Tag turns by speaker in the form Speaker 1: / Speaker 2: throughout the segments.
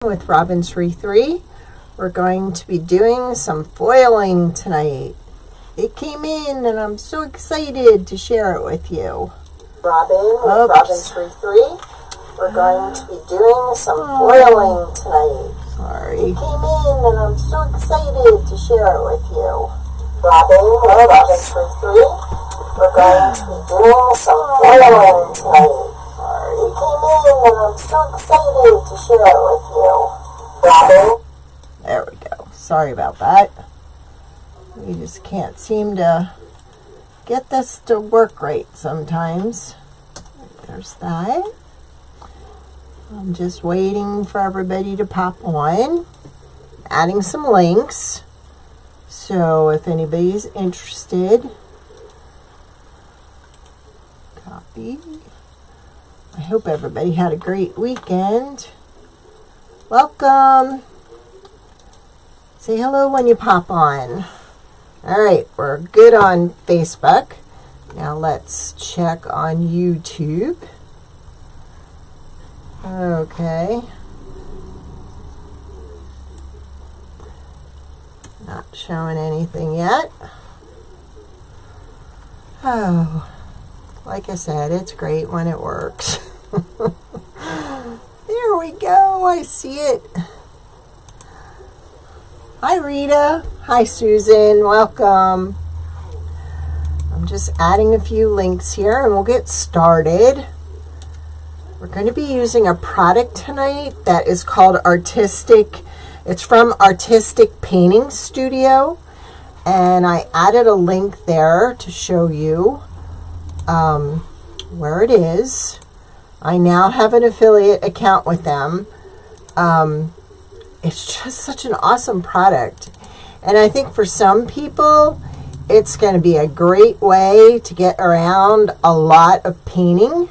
Speaker 1: With Robin's Wreath 3. We're going to be doing some foiling tonight. It came in and I'm so excited to share it with you. Robin's Wreath 3. We're going to be doing some foiling tonight. Sorry. It came in and I'm so excited to share it with you. Robin's Wreath 3. We're going to be doing some foiling tonight. It came in and I'm so excited to share it with you. There we go. Sorry about that. We just can't seem to get this to work right sometimes. There's that. I'm just waiting for everybody to pop on. Adding some links. So if anybody's interested, copy. I hope everybody had a great weekend. Welcome. Say hello when you pop on. All right, we're good on Facebook. Now let's check on YouTube. Okay. Not showing anything yet. Oh, like I said, it's great when it works. There we go. I see it. Hi, Rita. Hi, Susan. Welcome. I'm just adding a few links here and we'll get started. We're going to be using a product tonight that is called Artistic. It's from Artistic Painting Studio. And I added a link there to show you where it is. I now have an affiliate account with them. It's just such an awesome product. And I think for some people, it's going to be a great way to get around a lot of painting.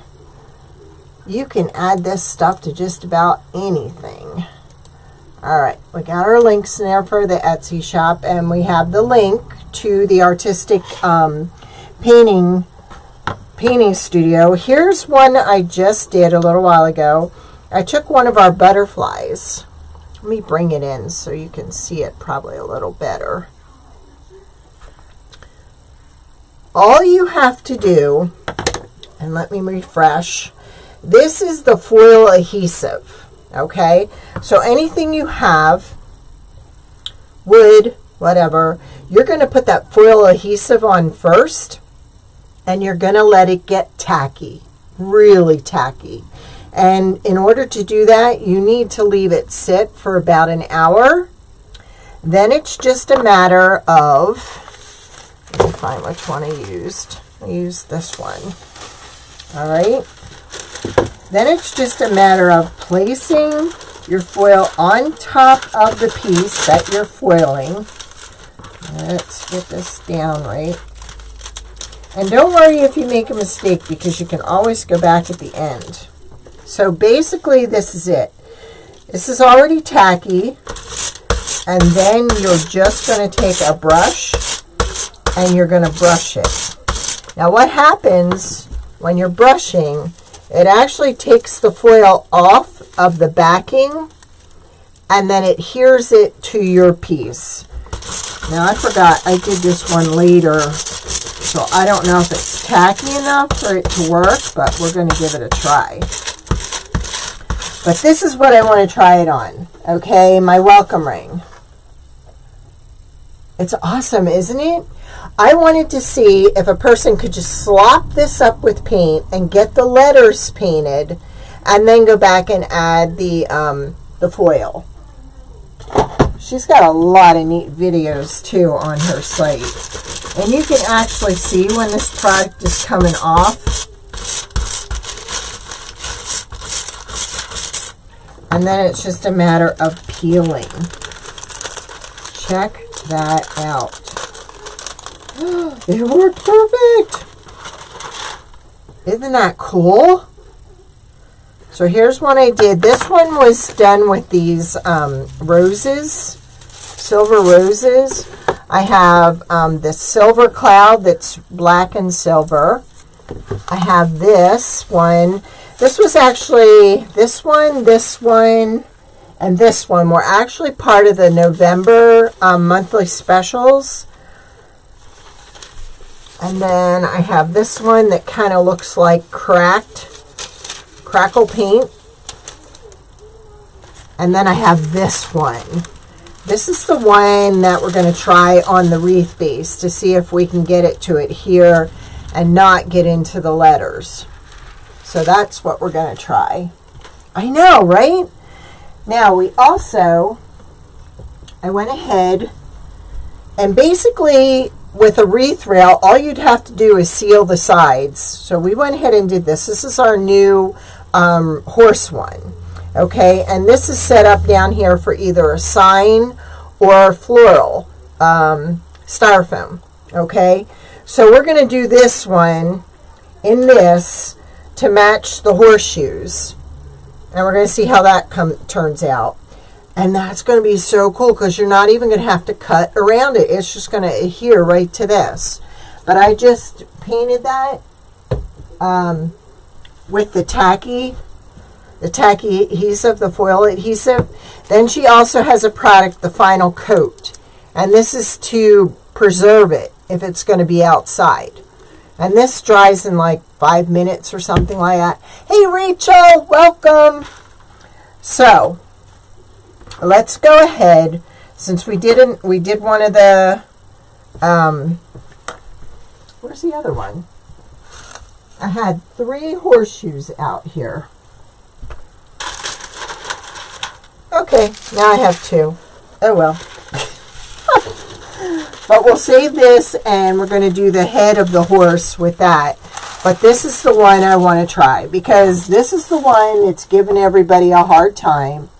Speaker 1: You can add this stuff to just about anything. All right, we got our links in there for the Etsy shop, and we have the link to the Artistic Painting Studio. Here's one I just did a little while ago. I took one of our butterflies. Let me bring it in so you can see it probably a little better. All you have to do, and let me refresh, this is the foil adhesive, okay? So anything you have, wood, whatever, you're going to put that foil adhesive on first, and you're going to let it get tacky, really tacky. And in order to do that, you need to leave it sit for about an hour. Then it's just a matter of, let me find which one I used. I used this one. All right. Then it's just a matter of placing your foil on top of the piece that you're foiling. Let's get this down right. And don't worry if you make a mistake, because you can always go back at the end. So basically this is it. This is already tacky, and then you're just going to take a brush and you're going to brush it. Now what happens when you're brushing, it actually takes the foil off of the backing and then it adheres it to your piece. Now I forgot, I did this one later, so I don't know if it's tacky enough for it to work, but we're going to give it a try. But this is what I want to try it on, okay? My welcome ring. It's awesome, isn't it? I wanted to see if a person could just slop this up with paint and get the letters painted and then go back and add the foil. She's got a lot of neat videos, too, on her site. And you can actually see when this product is coming off. And then it's just a matter of peeling. Check that out. It worked perfect. Isn't that cool? So here's one I did. This one was done with these roses, silver roses. I have this silver cloud that's black and silver. I have this one. This was actually this one, and this one were actually part of the November monthly specials. And then I have this one that kind of looks like crackle paint. And then I have this one. This is the one that we're going to try on the wreath base to see if we can get it to adhere and not get into the letters. So that's what we're going to try. I know, right? Now we also, I went ahead and basically with a wreath rail, all you'd have to do is seal the sides. So we went ahead and did this. This is our new horse one. Okay, and this is set up down here for either a sign or floral styrofoam. Okay, so we're going to do this one in this to match the horseshoes. And we're going to see how that turns out. And that's going to be so cool because you're not even going to have to cut around it. It's just going to adhere right to this. But I just painted that with the tacky adhesive, the foil adhesive. Then she also has a product, the final coat. And this is to preserve it if it's going to be outside. And this dries in like 5 minutes or something like that. Hey Rachel, welcome. So let's go ahead, since we did one of the where's the other one? I had 3 horseshoes out here. Okay, now I have 2. Oh well. But we'll save this and we're going to do the head of the horse with that. But this is the one I want to try because this is the one that's giving everybody a hard time.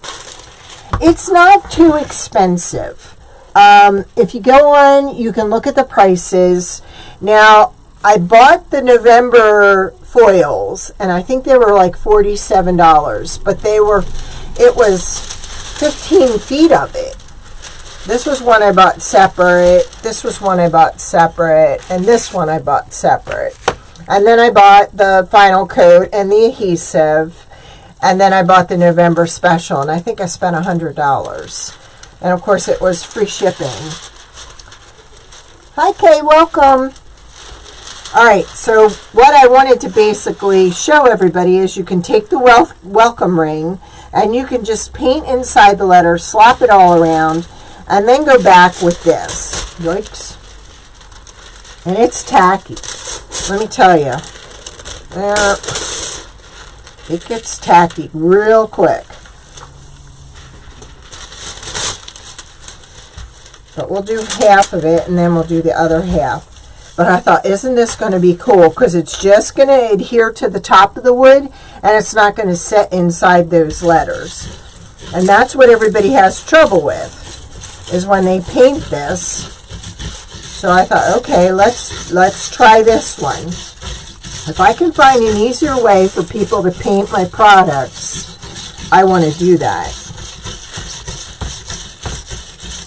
Speaker 1: It's not too expensive. If you go on, you can look at the prices. Now, I bought the November foils, and I think they were like $47, but it was 15 feet of it. This was one I bought separate, this was one I bought separate, and this one I bought separate. And then I bought the final coat and the adhesive, and then I bought the November special, and I think I spent $100. And of course it was free shipping. Hi Kay, welcome. Alright, so what I wanted to basically show everybody is you can take the welcome ring, and you can just paint inside the letter, slap it all around, and then go back with this. Yikes. And it's tacky. Let me tell you. It gets tacky real quick. But we'll do half of it, and then we'll do the other half. But I thought, isn't this going to be cool? Because it's just going to adhere to the top of the wood, and it's not going to set inside those letters. And that's what everybody has trouble with, is when they paint this. So I thought, okay, let's try this one. If I can find an easier way for people to paint my products, I want to do that.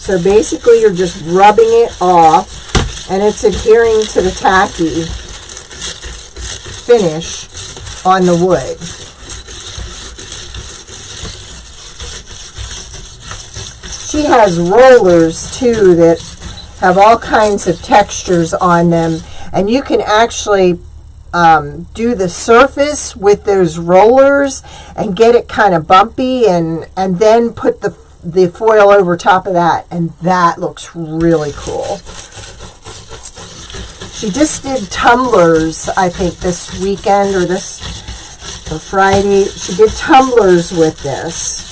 Speaker 1: So basically you're just rubbing it off, and it's adhering to the tacky finish on the wood. She has rollers too that have all kinds of textures on them, and you can actually do the surface with those rollers and get it kind of bumpy, and then put the foil over top of that, and that looks really cool. She just did tumblers, I think, this weekend or Friday. She did tumblers with this.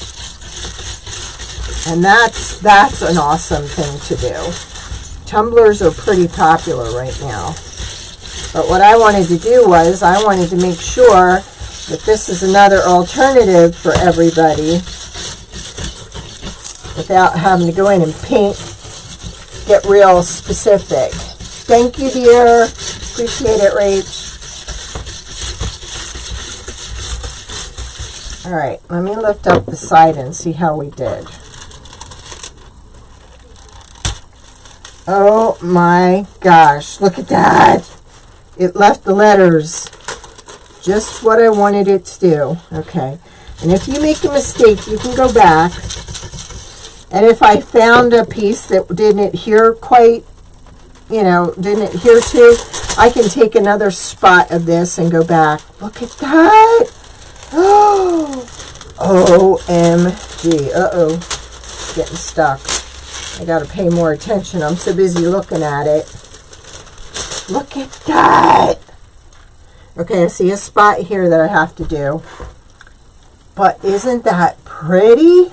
Speaker 1: And that's an awesome thing to do. Tumblers are pretty popular right now. But what I wanted to do was I wanted to make sure that this is another alternative for everybody without having to go in and paint, get real specific. Thank you, dear. Appreciate it, Rach. All right, let me lift up the side and see how we did. Oh my gosh, look at that. It left the letters just what I wanted it to do. Okay, And if you make a mistake, you can go back. And if I found a piece that didn't adhere quite, didn't adhere to, I can take another spot of this and go back. Look at that. Oh, OMG. Uh-oh. Getting stuck. I got to pay more attention. I'm so busy looking at it. Look at that. Okay, I see a spot here that I have to do. But isn't that pretty?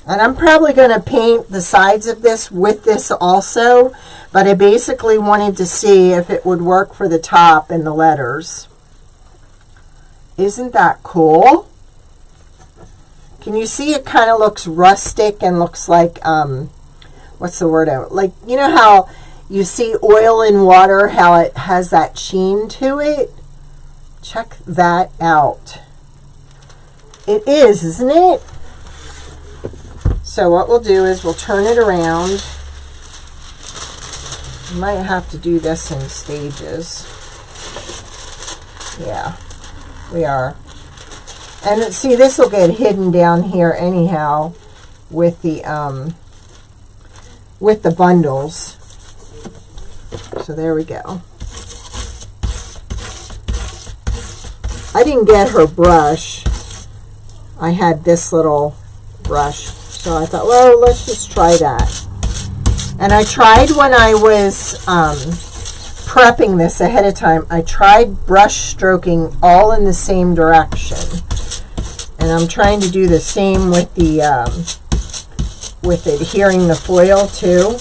Speaker 1: And I'm probably going to paint the sides of this with this also. But I basically wanted to see if it would work for the top and the letters. Isn't that cool? Can you see it kind of looks rustic and looks like, what's the word? Like, you know how you see oil in water, how it has that sheen to it? Check that out. It is, isn't it? So what we'll do is we'll turn it around. We might have to do this in stages. Yeah, we are. And see, this will get hidden down here anyhow with the bundles. So there we go. I didn't get her brush. I had this little brush. So I thought, well, let's just try that. And I tried when I was prepping this ahead of time, I tried brush stroking all in the same direction. And I'm trying to do the same with the with adhering the foil too.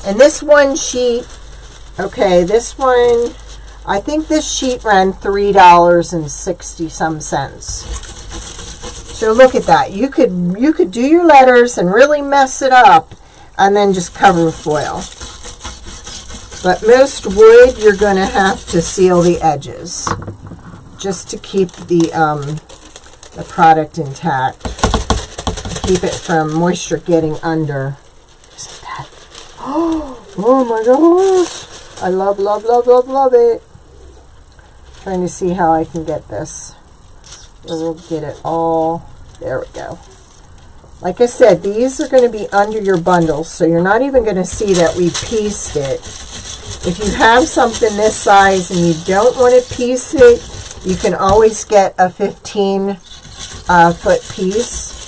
Speaker 1: And this one sheet, okay, this one, I think this sheet ran $3.60 some cents. So look at that. You could do your letters and really mess it up and then just cover with foil. But most wood, you're going to have to seal the edges just to keep the product intact. Keep it from moisture getting under. Isn't that? Oh my gosh. I love, love, love, love, love it. Trying to see how I can get this. We'll get it all. There we go. Like I said, these are going to be under your bundle, so you're not even going to see that we pieced it. If you have something this size and you don't want to piece it, you can always get a 15-foot piece.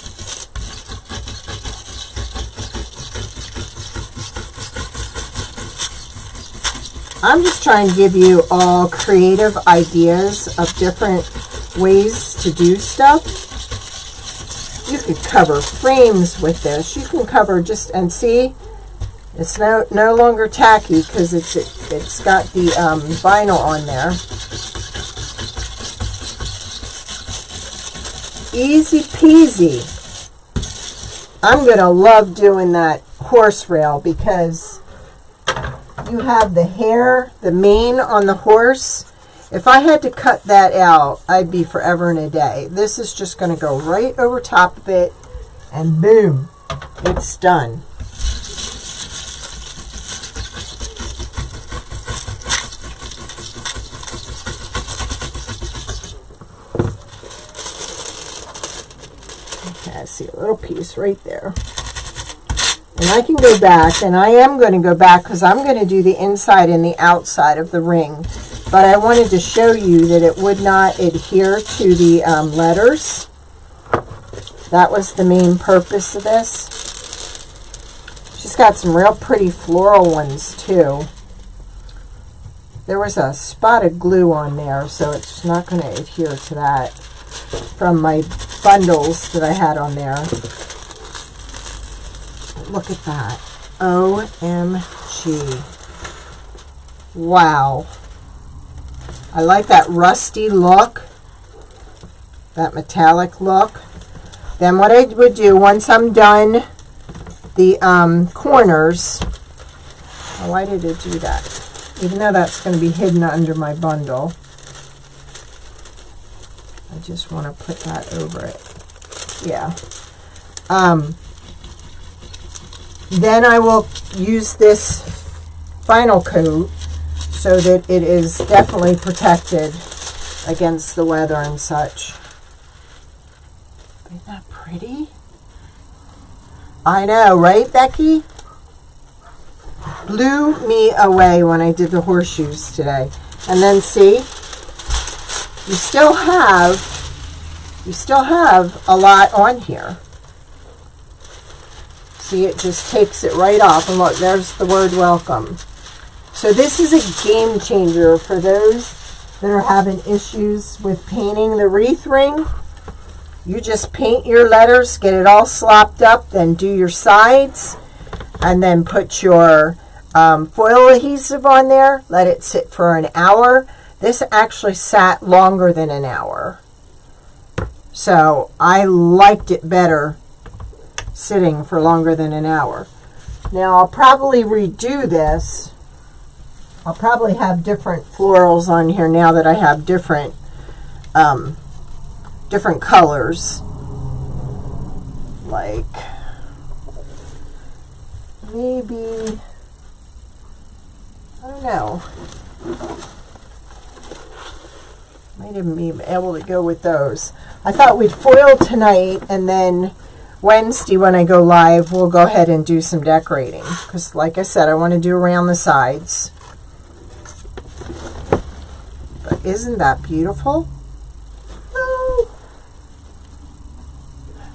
Speaker 1: I'm just trying to give you all creative ideas of different ways to do stuff. You could cover frames with this. You can cover just, and see, it's no longer tacky because it's got the vinyl on there. Easy peasy. I'm going to love doing that horse rail because you have the hair, the mane on the horse. If I had to cut that out, I'd be forever and a day. This is just going to go right over top of it, and boom, it's done. Okay, I see a little piece right there. And I can go back, and I am going to go back because I'm going to do the inside and the outside of the ring. But I wanted to show you that it would not adhere to the letters. That was the main purpose of this. She's got some real pretty floral ones too. There was a spot of glue on there, so it's not going to adhere to that from my bundles that I had on there. Look at that. OMG. Wow. I like that rusty look, that metallic look. Then what I would do once I'm done the corners, oh, why did it do that? Even though that's going to be hidden under my bundle, I just want to put that over it. Yeah. Then I will use this final coat so that it is definitely protected against the weather and such. Isn't that pretty? I know, right, Becky? Blew me away when I did the horseshoes today. And then see, you still have a lot on here. See, it just takes it right off. And look, there's the word welcome. So this is a game changer for those that are having issues with painting the wreath ring. You just paint your letters, get it all slopped up, then do your sides, and then put your foil adhesive on there. Let it sit for an hour. This actually sat longer than an hour. So I liked it better sitting for longer than an hour. Now I'll probably redo this. I'll probably have different florals on here now that I have different colors. Like maybe, I don't know. Might even be able to go with those. I thought we'd foil tonight, and then Wednesday when I go live, we'll go ahead and do some decorating. Because like I said, I want to do around the sides. But isn't that beautiful? Oh.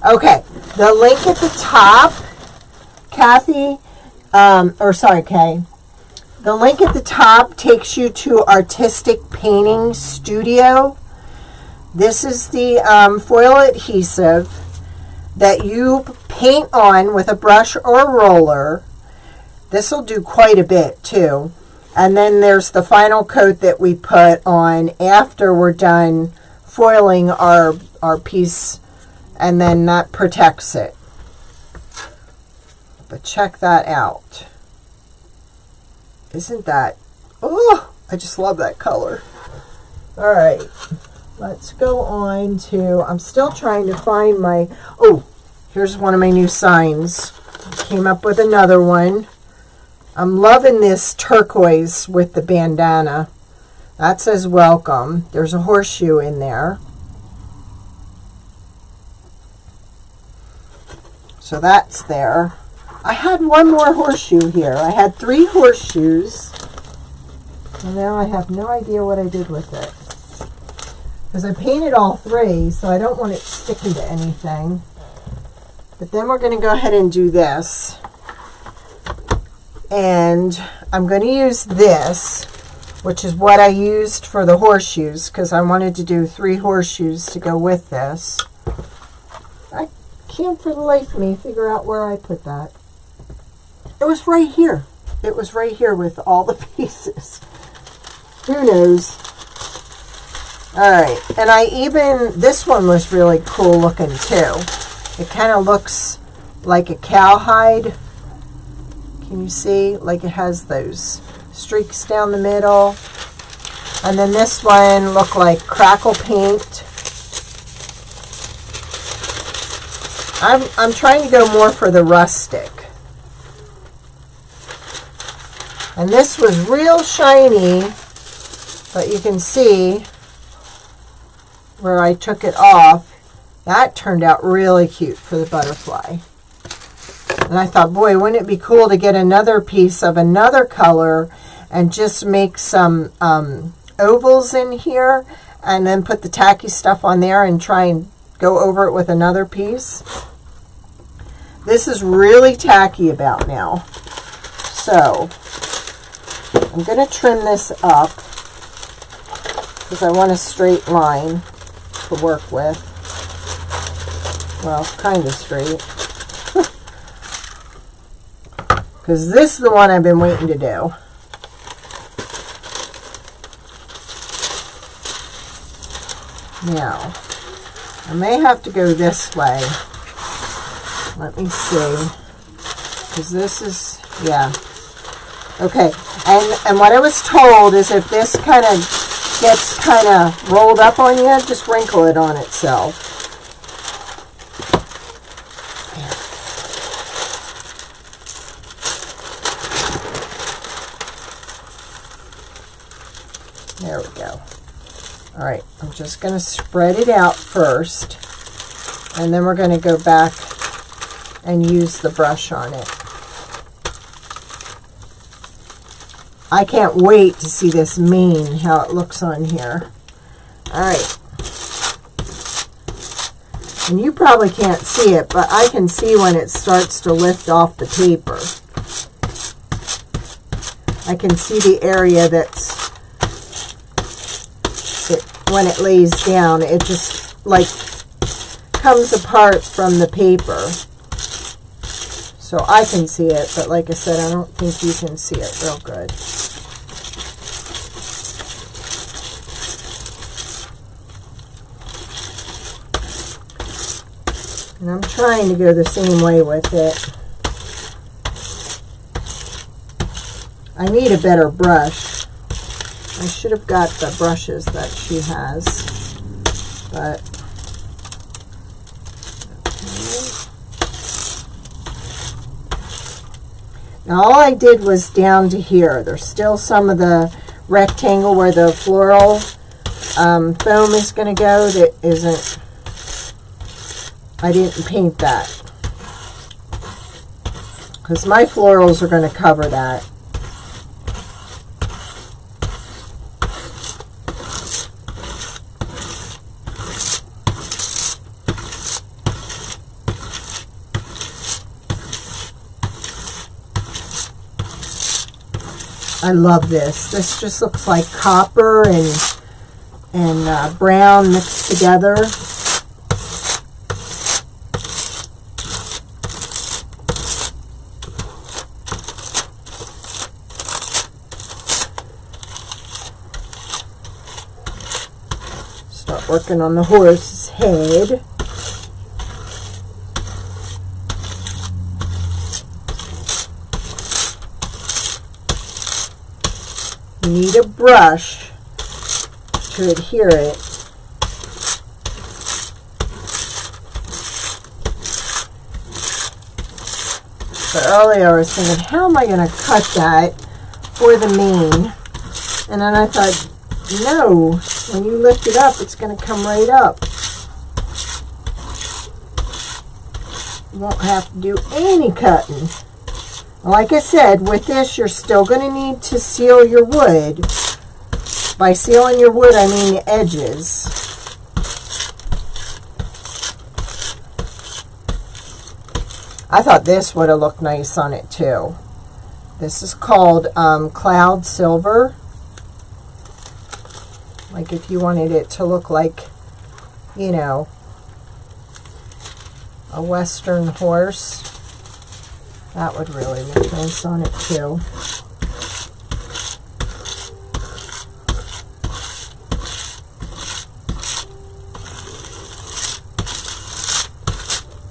Speaker 1: Okay, the link at the top, Kathy, Kay. The link at the top takes you to Artistic Painting Studio. This is the foil adhesive that you paint on with a brush or a roller. This will do quite a bit too. And then there's the final coat that we put on after we're done foiling our piece, and then that protects it. But check that out. Isn't that, oh, I just love that color. All right, let's go on to, I'm still trying to find my, oh, here's one of my new signs. Came up with another one. I'm loving this turquoise with the bandana. That says welcome. There's a horseshoe in there. So that's there. I had one more horseshoe here. I had 3 horseshoes. And now I have no idea what I did with it. Because I painted all 3, so I don't want it sticking to anything. But then we're going to go ahead and do this. And I'm going to use this, which is what I used for the horseshoes, because I wanted to do 3 horseshoes to go with this. I can't for the life of me figure out where I put that. It was right here. It was right here with all the pieces. Who knows? Alright, and I even, this one was really cool looking too. It kind of looks like a cowhide. Can you see? Like it has those streaks down the middle. And then this one looked like crackle paint. I'm trying to go more for the rustic. And this was real shiny, but you can see where I took it off. That turned out really cute for the butterfly. And I thought, boy, wouldn't it be cool to get another piece of another color and just make some ovals in here and then put the tacky stuff on there and try and go over it with another piece. This is really tacky about now. So I'm going to trim this up because I want a straight line to work with. Well, kind of straight. Because this is the one I've been waiting to do. Now, I may have to go this way. Let me see. Because this is, yeah. Okay, and what I was told is if this kind of gets kind of rolled up on you, just wrinkle it on itself. There we go. All right, I'm just going to spread it out first, and then we're going to go back and use the brush on it. I can't wait to see this mane, how it looks on here. All right. And you probably can't see it, but I can see when it starts to lift off the paper. I can see the area that's, when it lays down, it just like comes apart from the paper. So I can see it, but like I said, I don't think you can see it real good. And I'm trying to go the same way with it. I need a better brush. I should have got the brushes that she has, but now all I did was down to here. There's still some of the rectangle where the floral foam is going to go that isn't, I didn't paint that, because my florals are going to cover that. I love this. This just looks like copper and brown mixed together. Start working on the horse's head. You need a brush to adhere it. So earlier I was thinking, how am I going to cut that for the mane? And then I thought, no, when you lift it up, it's going to come right up. You won't have to do any cutting. Like I said, with this, you're still going to need to seal your wood. By sealing your wood, I mean the edges. I thought this would have looked nice on it, too. This is called Cloud Silver. Like if you wanted it to look like, you know, a Western horse. That would really look nice on it too.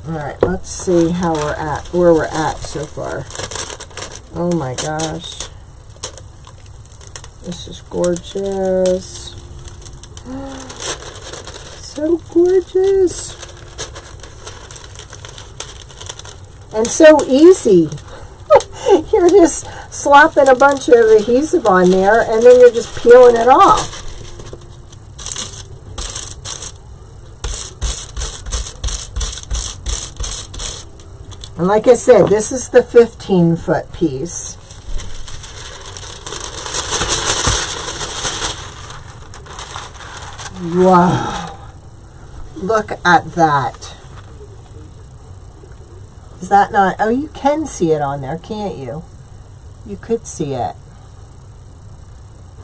Speaker 1: Alright, let's see how where we're at so far. Oh my gosh. This is gorgeous. So gorgeous. And so easy. You're just slapping a bunch of adhesive on there and then you're just peeling it off. And like I said, this is the 15-foot piece. Wow. Look at that. Is that not... Oh, you can see it on there, can't you? You could see it.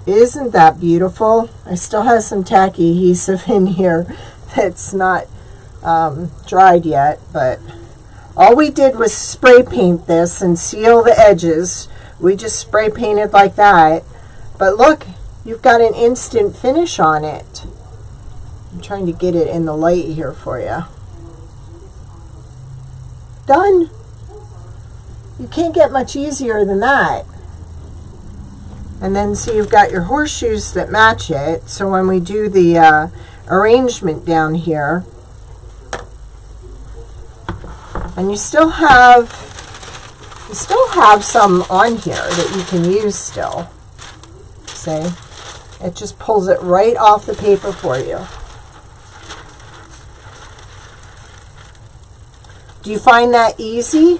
Speaker 1: Isn't that beautiful? I still have some tacky adhesive in here that's not dried yet, but all we did was spray paint this and seal the edges. We just spray painted like that. But look, you've got an instant finish on it. I'm trying to get it in the light here for you. Done. You can't get much easier than that. And then so you've got your horseshoes that match it. So when we do the arrangement down here, and you still have some on here that you can use still. See? It just pulls it right off the paper for you. Do you find that easy?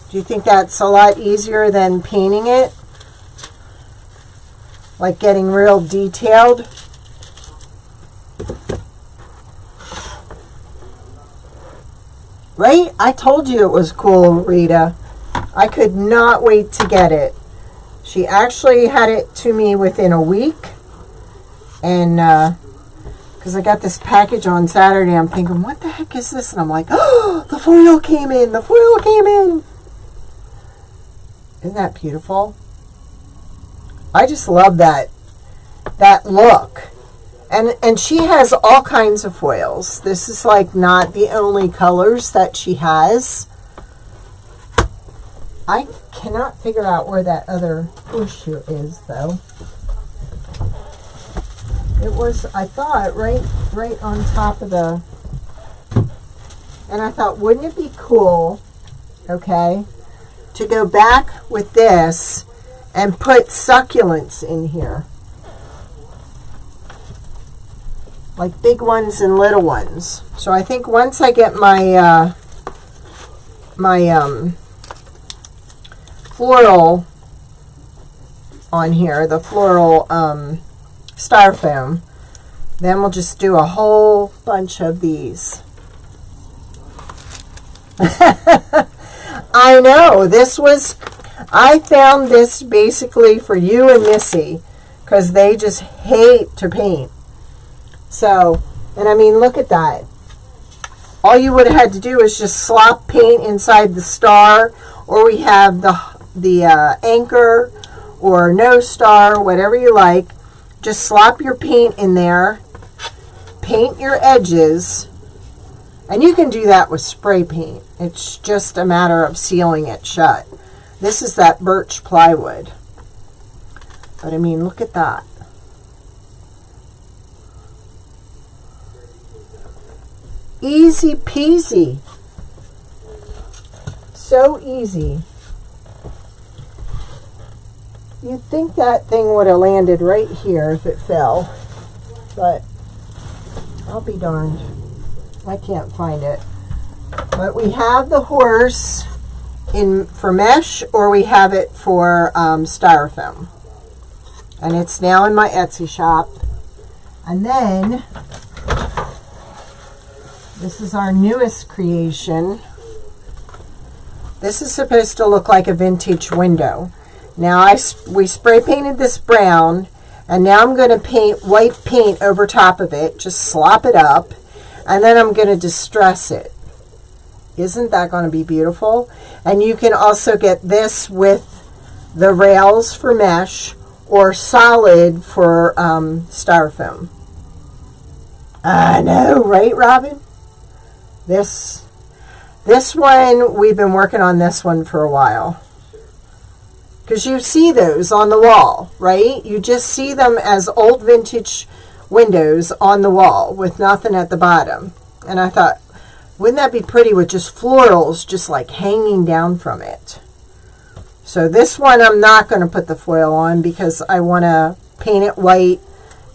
Speaker 1: Do you think that's a lot easier than painting it? Like getting real detailed? Right? I told you it was cool, Rita. I could not wait to get it. She actually had it to me within a week. And because I got this package on Saturday, I'm thinking, what the heck is this? And I'm like, oh, the foil came in. The foil came in. Isn't that beautiful? I just love that look. And she has all kinds of foils. This is like not the only colors that she has. I cannot figure out where that other horseshoe is, though. It was, I thought, right on top of the... And I thought, wouldn't it be cool, okay, to go back with this and put succulents in here? Like big ones and little ones. So I think once I get my floral on here, the floral styrofoam, then we'll just do a whole bunch of these. I know, I found this basically for you and Missy, because they just hate to paint. So, and I mean, look at that. All you would have had to do is just slop paint inside the star, or we have the anchor, or no star, whatever you like. Just slop your paint in there, paint your edges, and you can do that with spray paint. It's just a matter of sealing it shut. This is that birch plywood. But I mean, look at that. Easy peasy. So easy. You'd think that thing would have landed right here if it fell. But I'll be darned. I can't find it. But we have the horse for mesh, or we have it for styrofoam. And it's now in my Etsy shop. And then this is our newest creation. This is supposed to look like a vintage window. Now we spray painted this brown, and now I'm going to paint white paint over top of it. Just slop it up, and then I'm going to distress it. Isn't that going to be beautiful? And you can also get this with the rails for mesh, or solid for styrofoam. I know, right, Robin? This one, we've been working on this one for a while. Because you see those on the wall, right? You just see them as old vintage windows on the wall with nothing at the bottom. And I thought, wouldn't that be pretty with just florals just like hanging down from it? So this one I'm not going to put the foil on because I want to paint it white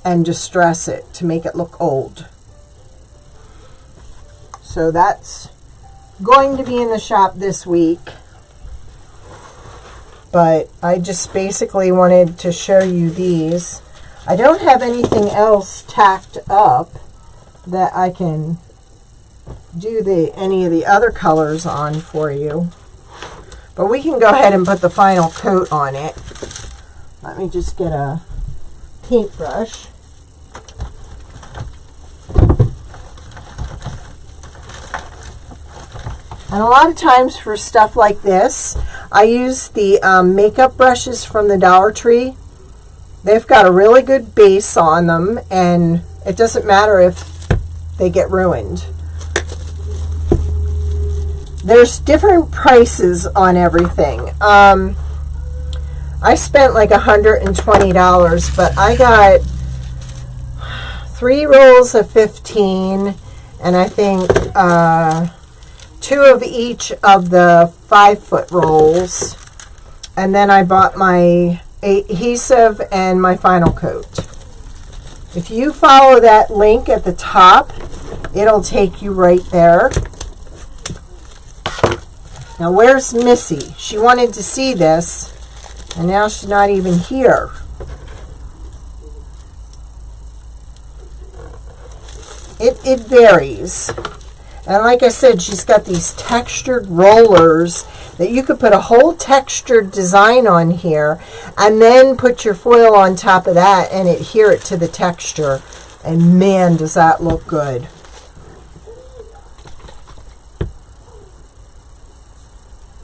Speaker 1: and distress it to make it look old. So that's going to be in the shop this week. But I just basically wanted to show you these. I don't have anything else tacked up that I can do any of the other colors on for you. But we can go ahead and put the final coat on it. Let me just get a paintbrush. And a lot of times for stuff like this, I use the makeup brushes from the Dollar Tree. They've got a really good base on them, and it doesn't matter if they get ruined. There's different prices on everything. I spent like $120, but I got 3 rolls of 15, and I think 2 of each of the 5-foot rolls. And then I bought my adhesive and my final coat. If you follow that link at the top, it'll take you right there. Now where's Missy? She wanted to see this, and now she's not even here. It varies. And like I said, she's got these textured rollers that you could put a whole textured design on here and then put your foil on top of that and adhere it to the texture. And man, does that look good.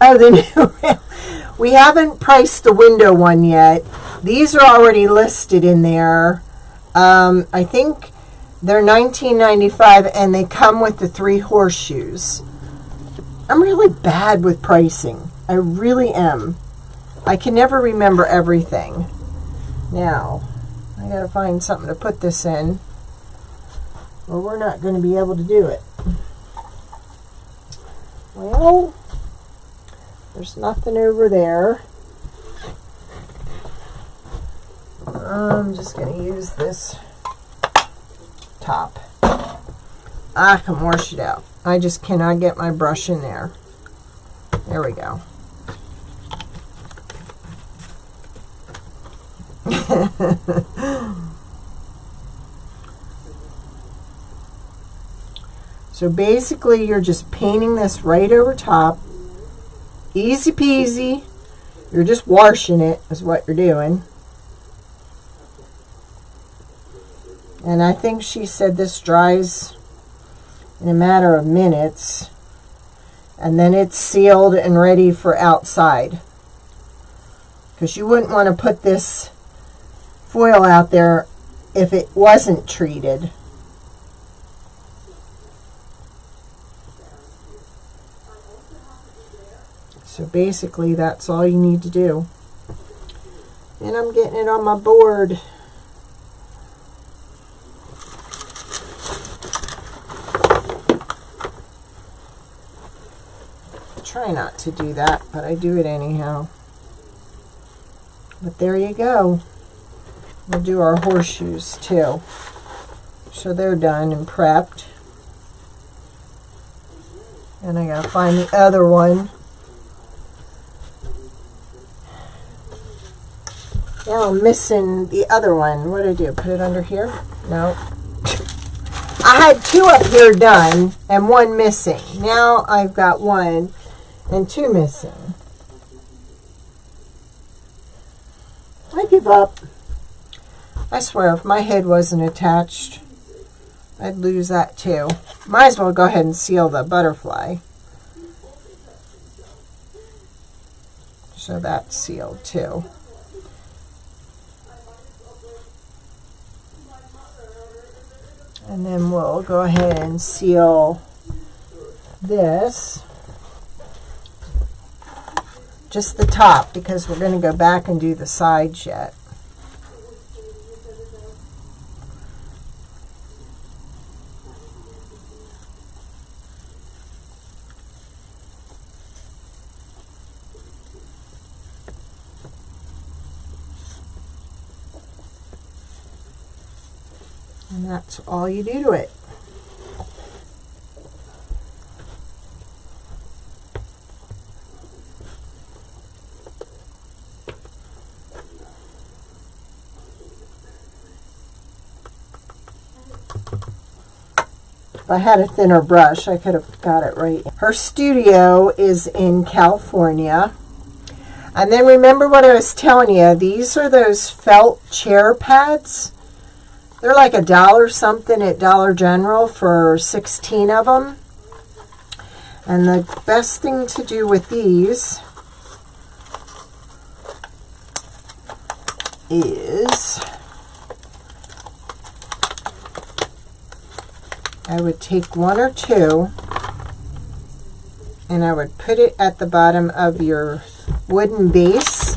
Speaker 1: Oh, the new, we haven't priced the window one yet. These are already listed in there. I think they're $19.95 and they come with the 3 horseshoes. I'm really bad with pricing. I really am. I can never remember everything. Now, I gotta find something to put this in, or we're not going to be able to do it. Well, there's nothing over there. I'm just going to use this top. I can wash it out. I just cannot get my brush in there. There we go. So basically you're just painting this right over top. Easy peasy. You're just washing it is what you're doing. And I think she said this dries in a matter of minutes. And then it's sealed and ready for outside. Because you wouldn't want to put this foil out there if it wasn't treated. So basically that's all you need to do. And I'm getting it on my board. Try not to do that, but I do it anyhow. But there you go. We'll do our horseshoes too. So they're done and prepped. And I gotta find the other one. Now I'm missing the other one. What did I do? Put it under here? No. I had 2 up here done and 1 missing. Now I've got 1 and 2 missing. I give up. I swear, if my head wasn't attached, I'd lose that too. Might as well go ahead and seal the butterfly. So that's sealed too. And then we'll go ahead and seal this. Just the top, because we're going to go back and do the sides yet. And that's all you do to it. If I had a thinner brush, I could have got it right. Her studio is in California. And then remember what I was telling you, these are those felt chair pads. They're like $1 something at Dollar General for 16 of them. And the best thing to do with these is I would take 1 or 2 and I would put it at the bottom of your wooden base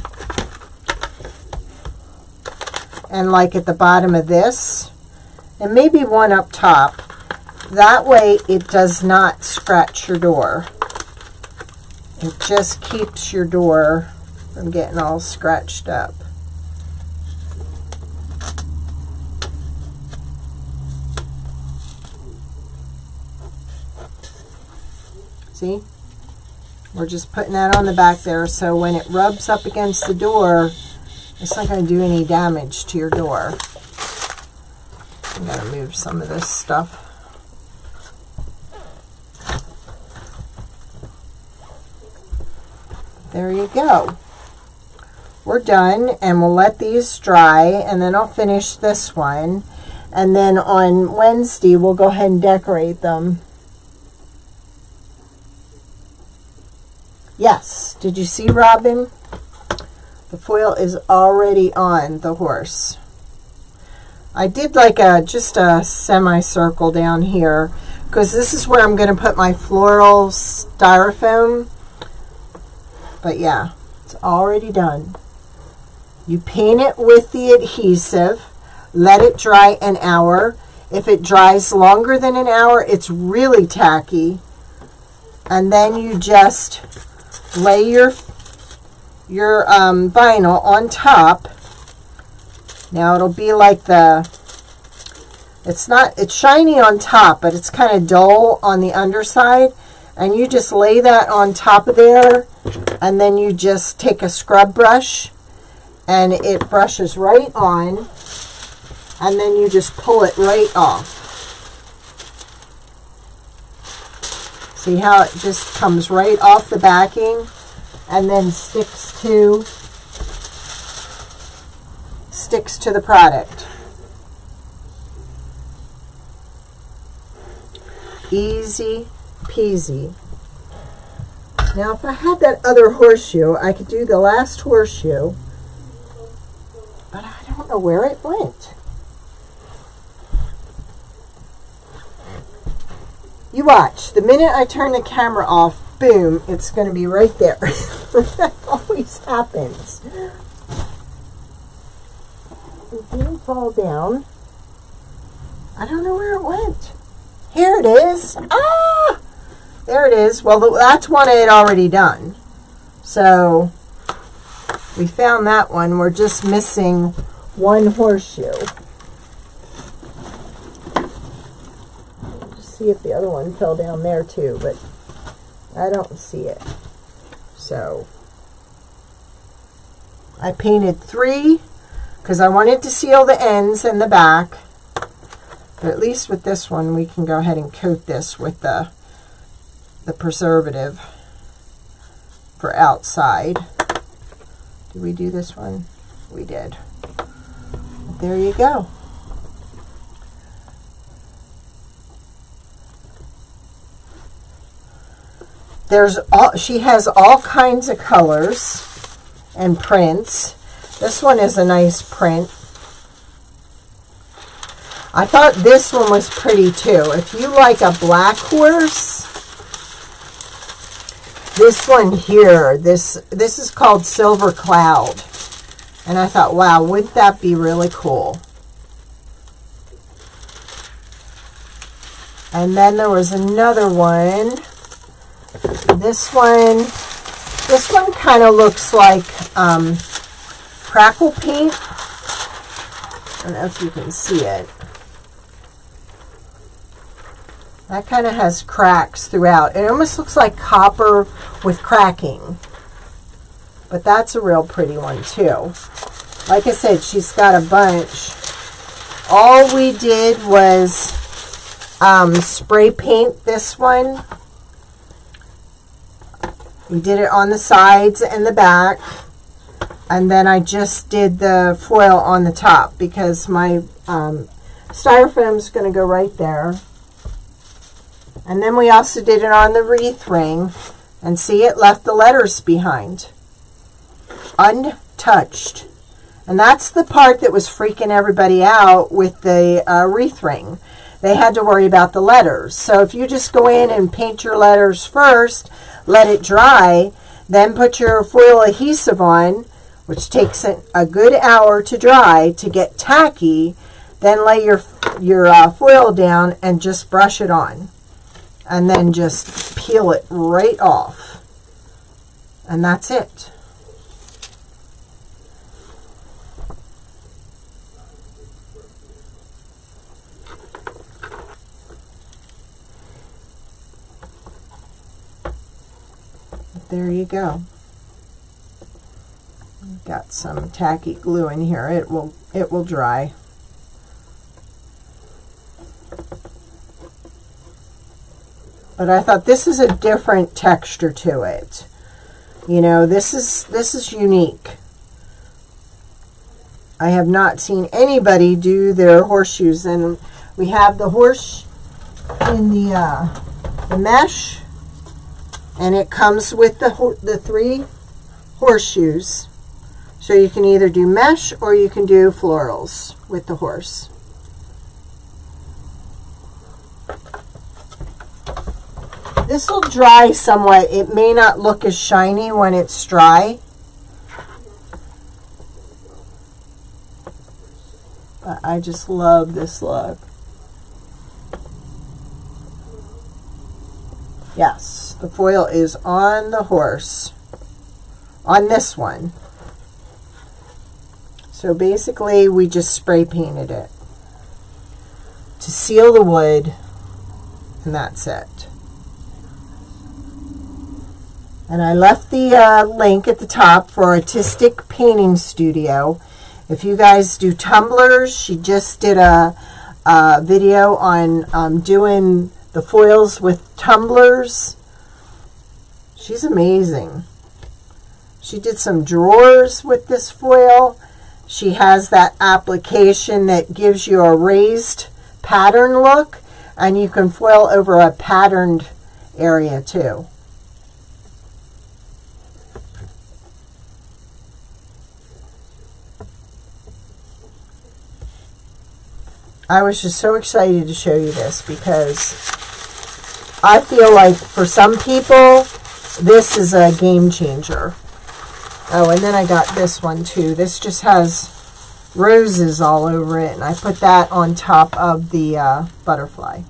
Speaker 1: and like at the bottom of this, and maybe 1 up top. That way it does not scratch your door. It just keeps your door from getting all scratched up. See? We're just putting that on the back there, so when it rubs up against the door, it's not going to do any damage to your door. I'm going to move some of this stuff. There you go. We're done, and we'll let these dry, and then I'll finish this one. And then on Wednesday, we'll go ahead and decorate them. Yes, did you see, Robin? The foil is already on the horse. I did like just a semicircle down here, because this is where I'm going to put my floral styrofoam. But yeah, it's already done. You paint it with the adhesive, let it dry an hour. If it dries longer than an hour, it's really tacky. And then you just lay your vinyl on top. Now it'll be like it's shiny on top, but it's kind of dull on the underside. And you just lay that on top of there, and then you just take a scrub brush, and it brushes right on, and then you just pull it right off. See how it just comes right off the backing and then sticks to the product. Easy peasy. Now if I had that other horseshoe, I could do the last horseshoe, but I don't know where it went. You watch. The minute I turn the camera off, boom, it's going to be right there. That always happens. It didn't fall down. I don't know where it went. Here it is. Ah! There it is. Well, that's one I had already done. So, we found that one. We're just missing one horseshoe. See if the other one fell down there too, but I don't see it. So I painted 3 because I wanted to seal the ends and the back, but at least with this one we can go ahead and coat this with the preservative for outside. Did we do this one? We did. There you go. She has all kinds of colors and prints. This one is a nice print. I thought this one was pretty too. If you like a black horse, this one here, this is called Silver Cloud. And I thought, wow, wouldn't that be really cool? And then there was another one. This one kind of looks like crackle paint. I don't know if you can see it. That kind of has cracks throughout. It almost looks like copper with cracking. But that's a real pretty one too. Like I said, she's got a bunch. All we did was spray paint this one. We did it on the sides and the back, and then I just did the foil on the top because my styrofoam is going to go right there. And then we also did it on the wreath ring, and see, it left the letters behind, untouched. And that's the part that was freaking everybody out with the wreath ring. They had to worry about the letters. So if you just go in and paint your letters first, let it dry, then put your foil adhesive on, which takes a good hour to dry to get tacky, then lay your foil down and just brush it on. And then just peel it right off. And that's it. there you go. Got some tacky glue in here. It will dry. But I thought this is a different texture to it. You know, this is unique. I have not seen anybody do their horseshoes, and we have the horse in the mesh, and it comes with the 3 horseshoes. So you can either do mesh or you can do florals with the horse. This will dry somewhat. It may not look as shiny when it's dry. But I just love this look. Yes, the foil is on the horse. On this one. So basically we just spray painted it to seal the wood, and that's it. And I left the link at the top for Artistic Painting Studio. If you guys do tumblers, she just did a video on doing the foils with tumblers. She's amazing. She did some drawers with this foil. She has that application that gives you a raised pattern look, and you can foil over a patterned area too. I was just so excited to show you this because I feel like for some people this is a game changer. Oh, and then I got this one too. This just has roses all over it, and I put that on top of the butterfly.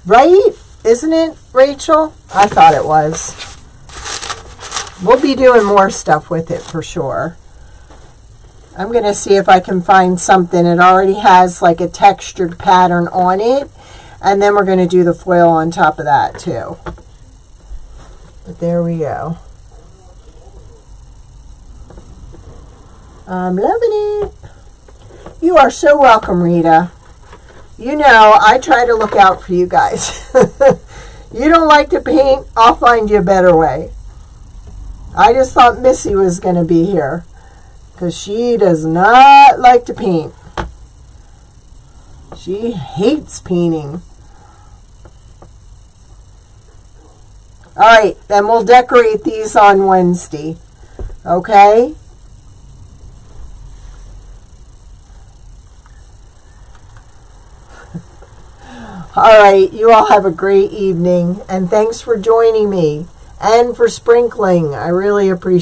Speaker 1: Right? Isn't it, Rachel? I thought it was. We'll be doing more stuff with it for sure. I'm going to see if I can find something. It already has like a textured pattern on it. And then we're going to do the foil on top of that too. But there we go. I'm loving it. You are so welcome, Rita. You know, I try to look out for you guys. You don't like to paint? I'll find you a better way. I just thought Missy was going to be here because she does not like to paint. She hates painting. All right, then we'll decorate these on Wednesday. Okay? All right, you all have a great evening, and thanks for joining me and for sprinkling. I really appreciate it.